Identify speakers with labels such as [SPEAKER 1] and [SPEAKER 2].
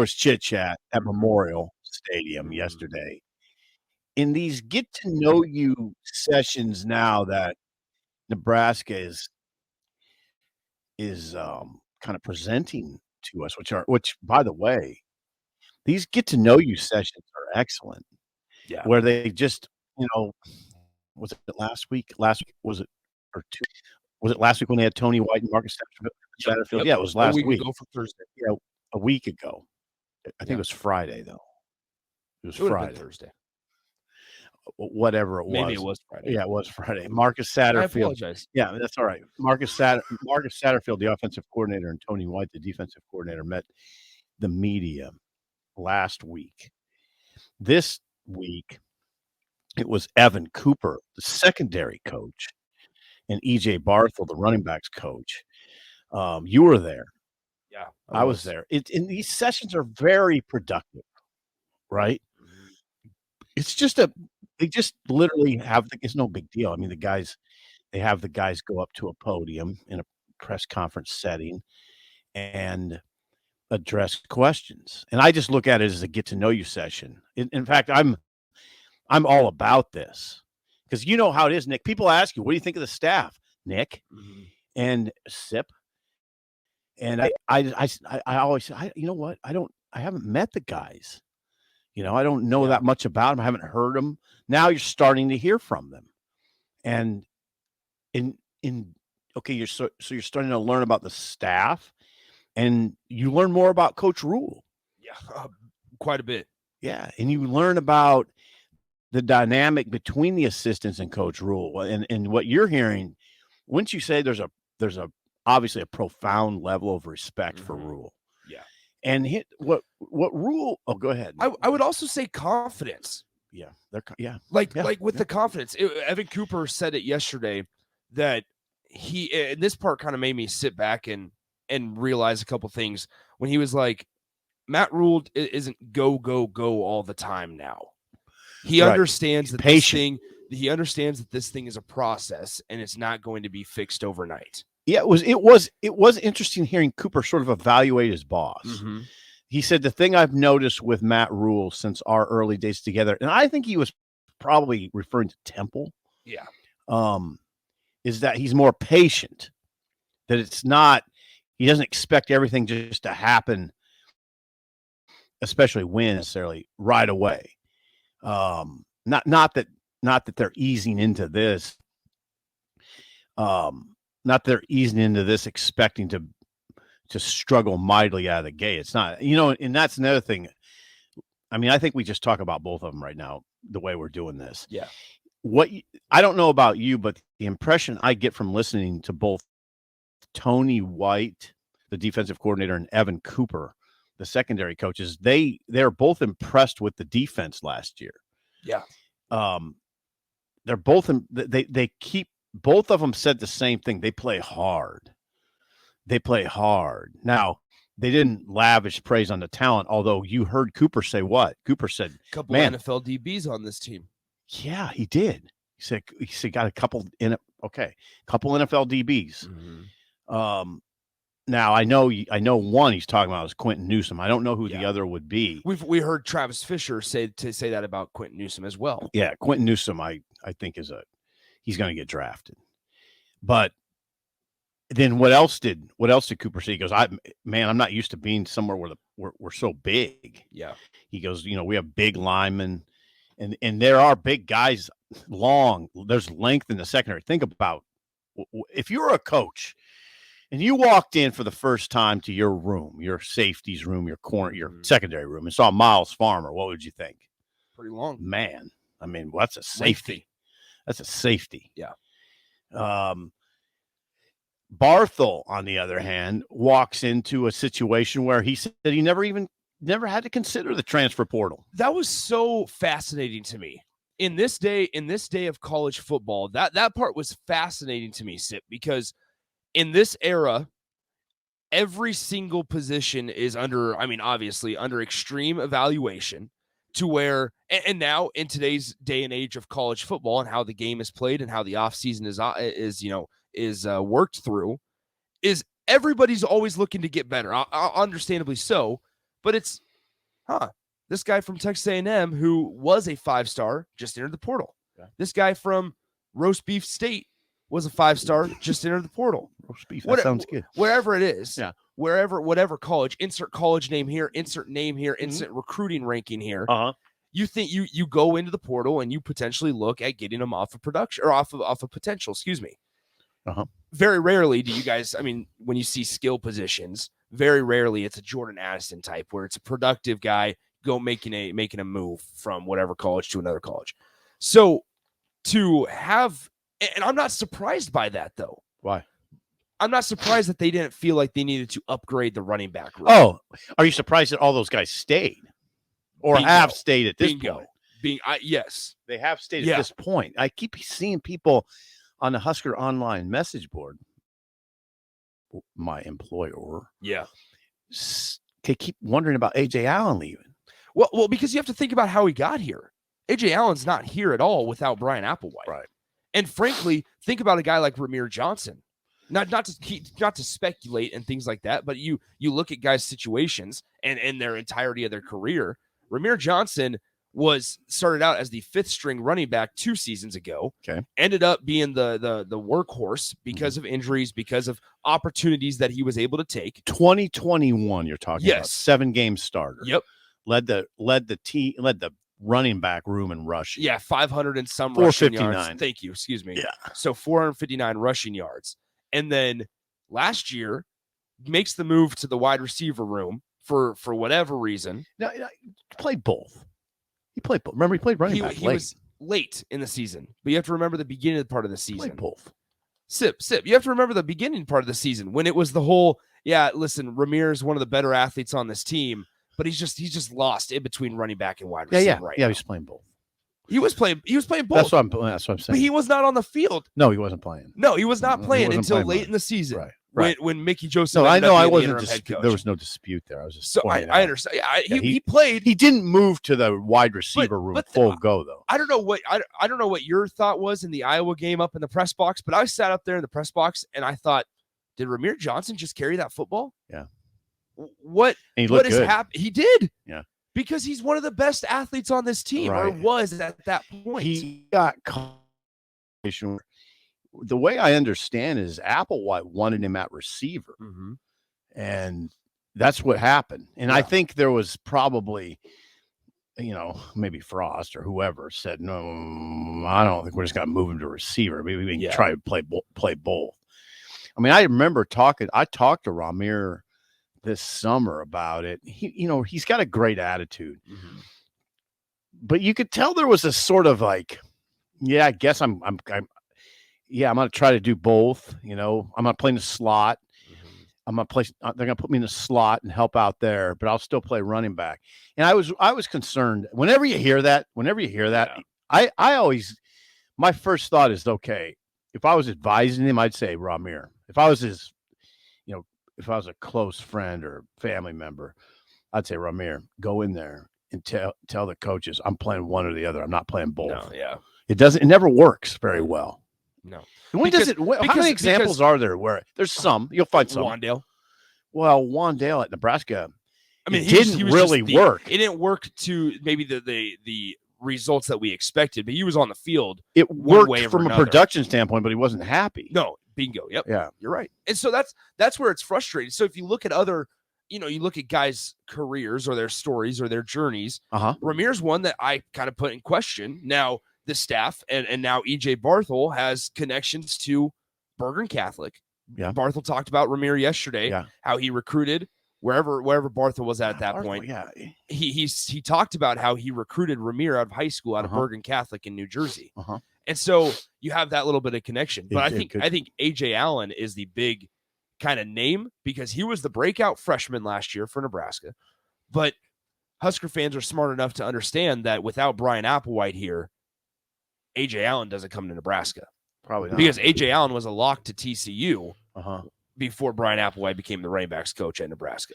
[SPEAKER 1] chit chat at Memorial Stadium
[SPEAKER 2] Mhm.
[SPEAKER 1] yesterday. In these get to know you sessions now that Nebraska is kind of presenting to us, which by the way, these get to know you sessions are excellent,
[SPEAKER 2] Yeah.
[SPEAKER 1] where they just, you know, was it last week? Last week was it or 2 was it last week when they had Tony White and Marcus
[SPEAKER 2] Yep,
[SPEAKER 1] Satterfield?
[SPEAKER 2] yep.
[SPEAKER 1] Yeah, it was
[SPEAKER 2] A
[SPEAKER 1] last
[SPEAKER 2] week
[SPEAKER 1] week.
[SPEAKER 2] ago for Thursday.
[SPEAKER 1] Yeah, a week ago. I think it
[SPEAKER 2] Yeah.
[SPEAKER 1] was Friday, though. It was
[SPEAKER 2] It would have been
[SPEAKER 1] Friday.
[SPEAKER 2] Thursday.
[SPEAKER 1] Whatever it
[SPEAKER 2] Maybe it
[SPEAKER 1] was.
[SPEAKER 2] was Friday.
[SPEAKER 1] Yeah, it was Friday. Marcus
[SPEAKER 2] I
[SPEAKER 1] Satterfield.
[SPEAKER 2] apologize.
[SPEAKER 1] Yeah, that's all right. Marcus Satterfield, the offensive coordinator, and Tony White, the defensive coordinator, met the media last week. This week, it was Evan Cooper, the secondary coach, and EJ Barthel, the running backs coach. You were there.
[SPEAKER 2] Yeah, I
[SPEAKER 1] I was
[SPEAKER 2] was.
[SPEAKER 1] there. And these sessions are very productive, right?
[SPEAKER 2] Mhm.
[SPEAKER 1] It's just a they just literally it's no big deal. I mean, they have the guys go up to a podium in a press conference setting and address questions. And I just look at it as a get to know you session. In fact, I'm all about this because you know how it is, Nick. People ask you, "What do you think of the staff, Nick?"
[SPEAKER 2] Mhm.
[SPEAKER 1] And Sip. And I always say, you know what? I haven't met the guys. You know, I don't know
[SPEAKER 2] Yeah.
[SPEAKER 1] that much about them. I haven't heard them. Now you're starting to hear from them. And in okay, so you're starting to learn about the staff and you learn more about Coach Rule.
[SPEAKER 2] Yeah, quite a bit.
[SPEAKER 1] Yeah, and you learn about the dynamic between the assistants and Coach Rule. And what you're hearing, wouldn't you say there's a obviously a profound level of respect for
[SPEAKER 2] Mhm.
[SPEAKER 1] Rule.
[SPEAKER 2] Yeah.
[SPEAKER 1] And what Rule Oh, go ahead.
[SPEAKER 2] I would also say confidence.
[SPEAKER 1] Yeah, yeah.
[SPEAKER 2] Like with
[SPEAKER 1] Yeah.
[SPEAKER 2] the confidence. Evan Cooper said it yesterday that and this part kind of made me sit back and realize a couple things when he was like, Matt Rule isn't go all the time now. He
[SPEAKER 1] Right.
[SPEAKER 2] understands
[SPEAKER 1] He's
[SPEAKER 2] that
[SPEAKER 1] patient.
[SPEAKER 2] he understands that this thing is a process and it's not going to be fixed overnight.
[SPEAKER 1] Yeah, it was interesting hearing Cooper sort of evaluate his boss.
[SPEAKER 2] Mm-hmm.
[SPEAKER 1] He said the thing I've noticed with Matt Rule since our early days together, and I think he was probably referring to Temple,
[SPEAKER 2] Yeah.
[SPEAKER 1] um, is that he's more patient. That it's not he doesn't expect everything just to happen, especially when necessarily right away. Not that they're easing into this. Not that they're easing into this expecting to struggle mightily out of the gate. It's not, and that's another thing. I mean, I think we just talk about both of them right now, the way we're doing this.
[SPEAKER 2] Yeah.
[SPEAKER 1] I don't know about you, but the impression I get from listening to both Tony White, the defensive coordinator, and Evan Cooper, the secondary coaches, they're both impressed with the defense last year.
[SPEAKER 2] Yeah.
[SPEAKER 1] Um, they're both they keep both of them said the same thing. They play hard. They play hard. Now, they didn't lavish praise on the talent, although you heard Cooper say what? Cooper said,
[SPEAKER 2] Couple
[SPEAKER 1] "Man,
[SPEAKER 2] NFL DBs on this team.
[SPEAKER 1] yeah, he did." He said got a couple couple NFL DBs.
[SPEAKER 2] Mm-hmm.
[SPEAKER 1] Now I know one he's talking about is Quentin Newsom. I don't know who the
[SPEAKER 2] Yeah.
[SPEAKER 1] other would be.
[SPEAKER 2] We heard Travis Fisher say that about Quentin Newsom as well.
[SPEAKER 1] Yeah, Quentin Newsom I think he's going to get drafted. But then what else did Cooper say? He goes, I'm not used to being somewhere where we're so big.
[SPEAKER 2] Yeah.
[SPEAKER 1] He goes, we have big linemen, and there are big guys, long. There's length in the secondary. Think about if you were a coach and you walked in for the first time to your room, your safeties room, your corner, your secondary room, and saw Miles Farmer. What would you think?
[SPEAKER 2] Pretty long.
[SPEAKER 1] Man, I mean, well, that's a safety.
[SPEAKER 2] Lengthy.
[SPEAKER 1] That's a safety.
[SPEAKER 2] Yeah.
[SPEAKER 1] Barthel, on the other hand, walks into a situation where he said he never had to consider the transfer portal.
[SPEAKER 2] That was so fascinating to me. In this day of college football, that part was fascinating to me, Sip, because in this era, every single position is obviously under extreme evaluation to where, and now in today's day and age of college football and how the game is played and how the offseason is worked through, is everybody's always looking to get better. Understandably so, But it's, this guy from Texas A&M who was a 5-star just entered the portal.
[SPEAKER 1] Okay.
[SPEAKER 2] This guy from Roast Beef State was a 5-star, just entered the portal.
[SPEAKER 1] Roast beef, that sounds good.
[SPEAKER 2] Wherever it is,
[SPEAKER 1] Yeah.
[SPEAKER 2] whatever college, insert college name here, insert name here, insert recruiting ranking here. You think you go into the portal and you potentially look at getting them off of production or off of potential, excuse me. Very rarely do you guys, I mean, when you see skill positions, very rarely it's a Jordan Addison type where it's a productive guy making a move from whatever college to another college. So to have, and I'm not surprised by that though.
[SPEAKER 1] Why?
[SPEAKER 2] I'm not surprised that they didn't feel like they needed to upgrade the running back room.
[SPEAKER 1] Oh, are you surprised that all those guys stayed or have stayed at this point?
[SPEAKER 2] Yes,
[SPEAKER 1] they have stayed at this point. I keep seeing people on the Husker online message board, my employer.
[SPEAKER 2] Yeah.
[SPEAKER 1] They keep wondering about A.J. Allen leaving.
[SPEAKER 2] Well, because you have to think about how he got here. A.J. Allen's not here at all without Brian Applewhite.
[SPEAKER 1] Right.
[SPEAKER 2] And frankly, think about a guy like Ramir Johnson. Not to speculate and things like that, but you look at guys' situations and their entirety of their career. Ramir Johnson started out as the 5th string running back 2 seasons ago.
[SPEAKER 1] Okay.
[SPEAKER 2] Ended up being the workhorse because of injuries, because of opportunities that he was able to take.
[SPEAKER 1] 2021, you're talking about 7-game starter.
[SPEAKER 2] Yep.
[SPEAKER 1] Led the running back room in rushing.
[SPEAKER 2] Yeah, 500 and some rushing yards. Thank you. Excuse me.
[SPEAKER 1] Yeah.
[SPEAKER 2] So 459 rushing yards. And then last year makes the move to the wide receiver room for whatever reason.
[SPEAKER 1] Now, played both. He played both. Remember, he played running back.
[SPEAKER 2] He was late in the season, but you have to remember the beginning part of the season.
[SPEAKER 1] Played both.
[SPEAKER 2] Sip. You have to remember the beginning part of the season when it was the whole, listen, Ramir is one of the better athletes on this team, but he's just lost in between running back and wide receiver right now.
[SPEAKER 1] He's playing both.
[SPEAKER 2] He was playing both.
[SPEAKER 1] That's what I'm saying.
[SPEAKER 2] But he was not on the field.
[SPEAKER 1] No, he wasn't playing.
[SPEAKER 2] No, he was not playing until late in the season.
[SPEAKER 1] Right.
[SPEAKER 2] When Mickey Joseph.
[SPEAKER 1] No, I know I wasn't. There was no dispute there. I was just.
[SPEAKER 2] I understand. Yeah, he played.
[SPEAKER 1] He didn't move to the wide receiver room full go though.
[SPEAKER 2] I don't know what your thought was in the Iowa game up in the press box, but I sat up there in the press box and I thought, did Ramir Johnson just carry that football?
[SPEAKER 1] Yeah.
[SPEAKER 2] What has happened? He did.
[SPEAKER 1] Yeah.
[SPEAKER 2] Because he's one of the best athletes on this team, or was at that point.
[SPEAKER 1] He got the way I understand is Applewhite wanted him at receiver, and that's what happened. And I think there was probably, maybe Frost or whoever said, no, I don't think we're just going to move him to receiver. Maybe we can try to play both. I mean, I remember I talked to Ramir this summer about it. He's got a great attitude, but you could tell there was a sort of like, I guess I'm going to try to do both. I'm going to play in the slot. I'm going to play. They're going to put me in the slot and help out there, but I'll still play running back. And I was concerned whenever you hear that, I always, my first thought is, okay, if I was advising him, I'd say Ramir. If I was if I was a close friend or family member, I'd say, Ramir, go in there and tell the coaches I'm playing one or the other. I'm not playing both.
[SPEAKER 2] No,
[SPEAKER 1] it never works very well.
[SPEAKER 2] No.
[SPEAKER 1] How many examples are there where there's some, you'll find some.
[SPEAKER 2] Wandale.
[SPEAKER 1] Well, Wandale at Nebraska,
[SPEAKER 2] I mean,
[SPEAKER 1] it didn't really work.
[SPEAKER 2] It didn't work to maybe the results that we expected, but he was on the field.
[SPEAKER 1] It worked from a production standpoint, but he wasn't happy.
[SPEAKER 2] No, bingo. Yep.
[SPEAKER 1] Yeah.
[SPEAKER 2] You're right. And so that's where it's frustrating. So if you look at other, you look at guys' careers or their stories or their journeys, Ramir's one that I kind of put in question. Now, the staff and now EJ Barthel has connections to Bergen Catholic.
[SPEAKER 1] Yeah.
[SPEAKER 2] Barthel talked about Ramir yesterday, how he recruited wherever Barthel was at that point.
[SPEAKER 1] Yeah.
[SPEAKER 2] He talked about how he recruited Ramir out of high school out of Bergen Catholic in New Jersey.
[SPEAKER 1] Uh-huh.
[SPEAKER 2] And so you have that little bit of connection. But I think AJ Allen is the big kind of name because he was the breakout freshman last year for Nebraska. But Husker fans are smart enough to understand that without Brian Applewhite here, AJ Allen doesn't come to Nebraska.
[SPEAKER 1] Probably not.
[SPEAKER 2] Because AJ Allen was a lock to TCU before Brian Applewhite became the running backs coach at Nebraska.